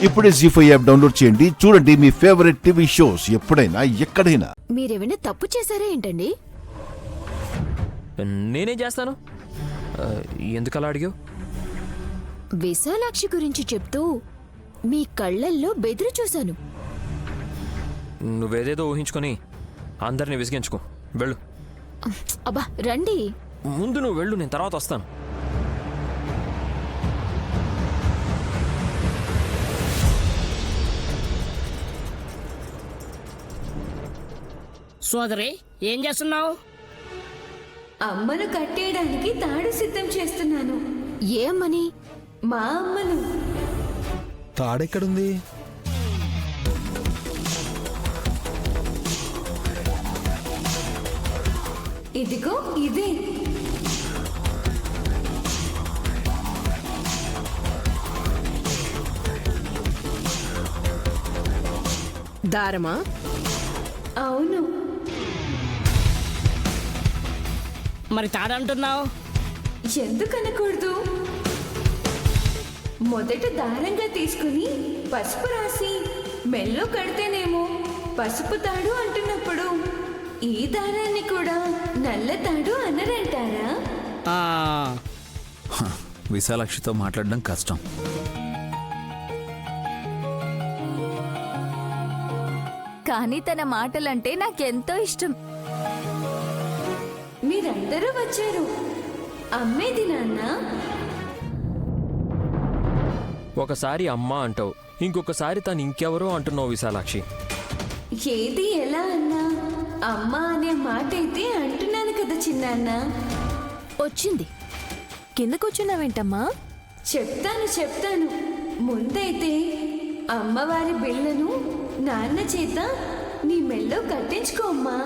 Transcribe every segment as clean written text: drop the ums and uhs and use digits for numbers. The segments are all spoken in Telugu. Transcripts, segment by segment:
ఇప్పుడే జీ5 యాప్ డౌన్లోడ్ చేయండి. చూడండి మీ ఫేవరెట్ టీవీ షోస్ ఎప్పుడైనా ఎక్కడైనా. మీరేమైనా తప్పు చేశారా ఏంటండి? నేనేం చేస్తాను? ఎందుకలా అడిగావు? విశాలాక్షి గురించి చెప్తూ మీ కళ్ళల్లో బెదిరి చూశాను. నువ్వేదేదో ఊహించుకొని అందరినీ విసిగించుకో. వెళ్ళు. అబ్బా రండి. ముందు నువ్వు వెళ్ళు, నేను తర్వాత వస్తాను. సోదరి, ఏం చేస్తున్నావు? అమ్మను కట్టేయడానికి తాడు సిద్ధం చేస్తున్నాను. ఏమని? మా అమ్మను. తాడెక్కడుంది? ఇదిగో ఇదే. దారమా? అవును. మరి తాడంటున్నావు? ఎందుకు అనకూడదు? మొదట దారంగా తీసుకుని పసుపు రాసి మెల్లో కడితేనేమో పసుపు తాడు అంటున్నప్పుడు ఈ దారాన్ని కూడా నల్ల తాడు అనరంటారా? విశాలాక్షితో మాట్లాడడం కష్టం. కానీ తన మాటలంటే నాకెంతో ఇష్టం. మీరందరూ వచ్చారు. అమ్మేది నాన్న. ఒకసారి అమ్మ అంటావు, ఇంకొకసారి తను ఇంకెవరో అంటున్నావు విశాలాక్షి. ఏది ఎలా అన్నా అమ్మ అనే మాట అయితే అంటున్నాను కదా చిన్నాన్న. వచ్చింది. కిందకొచ్చున్నావేంటమ్మా? చెప్తాను. ముందైతే అమ్మవారి బిళ్ళను నాన్న చేత నీ మెల్లో కట్టించుకో అమ్మా.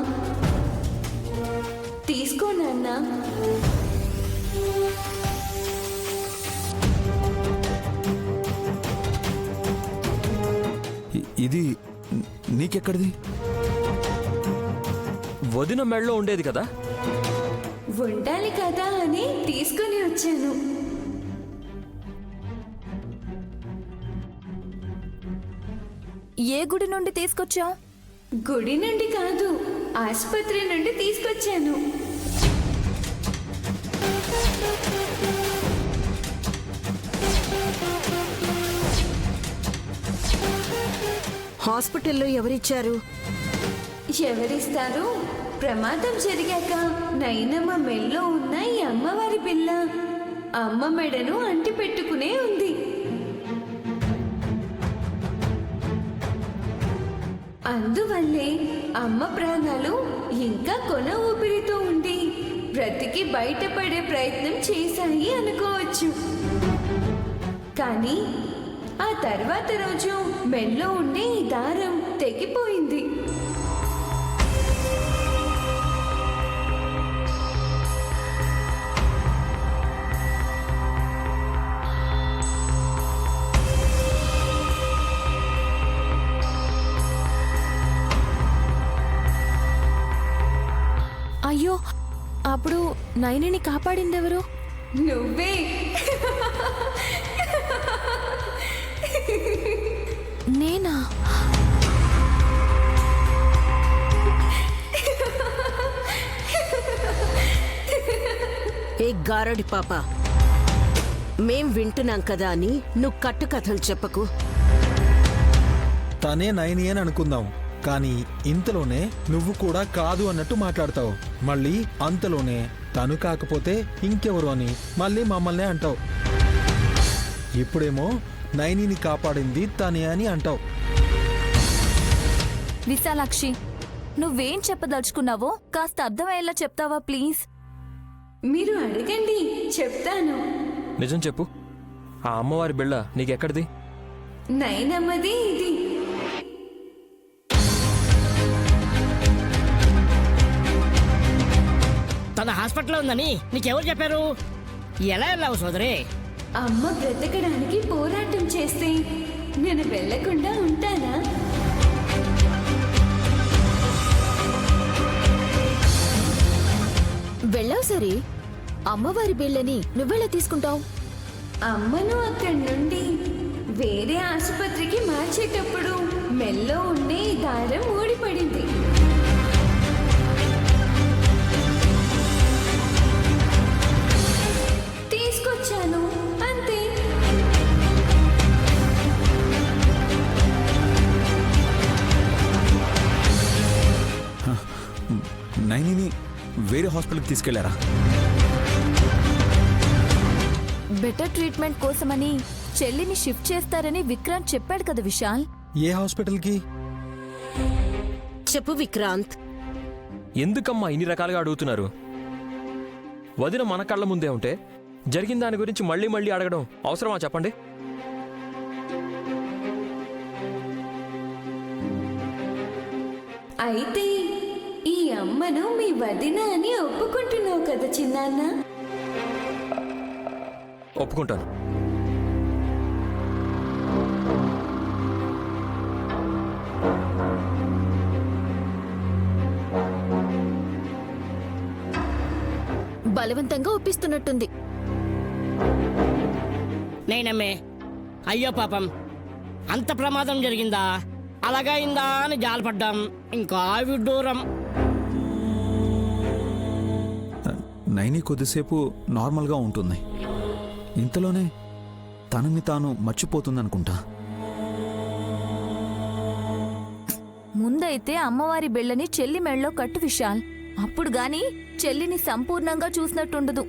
తీసుకో నాన్న. ఇది నీకెక్కడిది? వదిన మెళ్ళో ఉండేది కదా. ఉండాలి కదా అని తీసుకొని వచ్చాను. ఏ గుడి నుండి తీసుకొచ్చావు? గుడి నుండి కాదు, ఆసుపత్రి నుండి తీసుకొచ్చాను. హాస్పిటల్లో ఎవరిచ్చారు? ఎవరిస్తారు? ప్రమాదం జరిగాక నైనమ్మ మెల్లో ఉన్న ఈ అమ్మవారి పిల్ల అమ్మ మెడను అంటి పెట్టుకునే ఉంది. అందువల్లే అమ్మ ప్రాణాలు ఇంకా కొన ఊపిరితో ఉండి బ్రతికి బయటపడే ప్రయత్నం చేశాయి అనుకోవచ్చు. కానీ ఆ తర్వాత రోజు మెల్లో ఉండే ఈ దారం తెగిపోయింది. అయ్యో, అప్పుడు నైనిని కాపాడిందెవరు? నువ్వే. నేనా? ఏ గారడి పాప, మేం వింటున్నాం కదా అని నువ్వు కట్టుకథలు చెప్పకు. తనే నైని అని అనుకుందాం, కానీ ఇంతలోనే నువ్వు కూడా కాదు అన్నట్టు మాట్లాడతావు. మళ్ళీ అంతలోనే తను కాకపోతే ఇంకెవరు అని మళ్ళీ మమ్మల్నే అంటావు. ఇప్పుడేమో నైనిని కాపాడింది తనే అని అంటావు. విశాలాక్షి, నువ్వేం చెప్పదలుచుకున్నావో కాస్త అర్థమయ్యేలా చెప్తావా ప్లీజ్? మీరు అడగండి, చెప్తాను. నిజం చెప్పు, ఆ అమ్మవారి బిళ్ళ నీకెక్కడిది? నైనమ్మది ఇది. తన హాస్పిటల్లో ఉందని నీకెవరు చెప్పారు? ఎలా వెళ్ళావు సోదరి? అమ్మ బ్రతకడానికి పోరాటం చేస్తే నేను వెళ్లకుండా ఉంటానా? వెళ్ళావు సరే, అమ్మవారి బిళ్ళని నువ్వెలా తీసుకుంటావు? అమ్మను అక్కడి నుండి వేరే ఆసుపత్రికి మార్చేటప్పుడు మెల్లో ఉండే ఈ దారం ఊడిపడింది. తీసుకొచ్చాను అంతే. నైనిని వేరే హాస్పిటల్కి తీసుకెళ్లారా? బెటర్ ట్రీట్మెంట్ కోసమని చెల్లిని షిఫ్ట్ చేస్తారని విక్రాంత్ చెప్పాడు కదా విశాల్. ఏ హాస్పిటల్కి? చెప్పు విక్రాంత్. ఎందుకమ్మా ఇన్ని రకాలుగా అడుగుతున్నారు? వదిన మన కళ్ళ ముందే ఉంటే జరిగిన దాని గురించి మళ్ళీ మళ్ళీ అడగడం అవసరమా చెప్పండి? అయితే ఈ అమ్మను మీ వదిన అని ఒప్పుకుంటున్నావు కదా చిన్నాన్న? ఒప్పుకుంటాను. బలవంతంగా ఒప్పిస్తున్నట్టుంది. నేనమ్మే, అయ్యో పాపం, అంత ప్రమాదం జరిగిందా, అలాగైందా అని జాలపడ్డాం. ఇంకా విడ్డూరం. నైని కొద్దిసేపు నార్మల్గా ఉంటుంది, ఇంతలోనే తనని తాను మర్చిపోతుందనుకుంటా. ముందైతే అమ్మవారి బిళ్ళని చెల్లి మెళ్ళలో కట్టు విశాల్. అప్పుడు గాని చెల్లిని సంపూర్ణంగా చూసినట్టుండదు.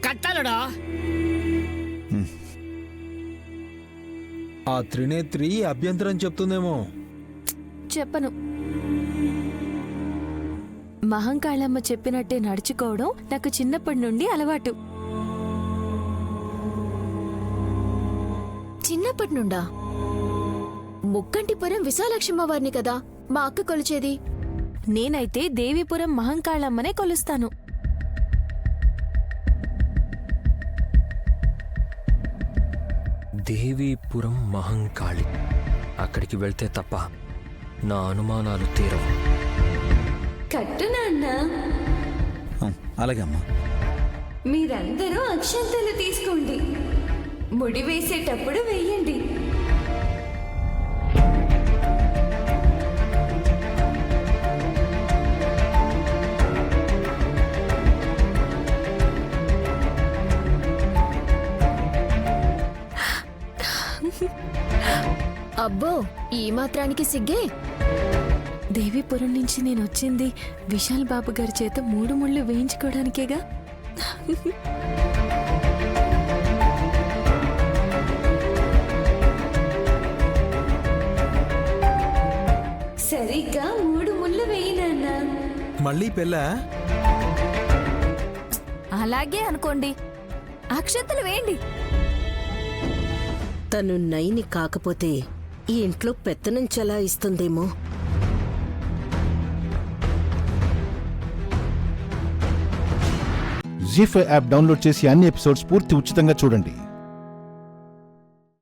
కట్టాలడా? ఆ త్రినేత్రి అభ్యంతరం చెప్తుందేమో. చెప్పను. మహంకాళమ్మ చెప్పినట్టే నడుచుకోవడం నాకు చిన్నప్పటి నుండి అలవాటు. చిన్నప్పటి నుండా? ముక్కంటిపురం విశాలక్ష్మ వారిని కదా మా అక్క కొలిచేది. నేనైతే దేవీపురం మహంకాళమ్మనే కొలుస్తాను. దేవీపురం మహంకాళి. అక్కడికి వెళ్తే తప్ప నా అనుమానాలు తీరవు. కట్టు నాన్న. అలాగే అమ్మా. మీరందరూ అక్షంతలు తీసుకోండి. ముడి వేసేటప్పుడు వెయ్యండి. అబ్బో, ఈ మాత్రానికి సిగ్గే? దేవీపురం నుంచి నేను వచ్చింది విశాల్ బాబు గారి చేత 3 ముళ్ళు వేయించుకోవడానికేగా. సరిగ్గా 3 ముళ్ళు వేయి నాన్న. మళ్ళీ పెళ్ళా? అలాగే అనుకోండి. అక్షంతలు వేయండి. తను నైని కాకపోతే ఈ ఇంట్లో పెత్తనం చెలాయిస్తుందేమో. జీ5 యాప్ డౌన్లోడ్ చేసి అన్ని ఎపిసోడ్స్ పూర్తి ఉచితంగా చూడండి.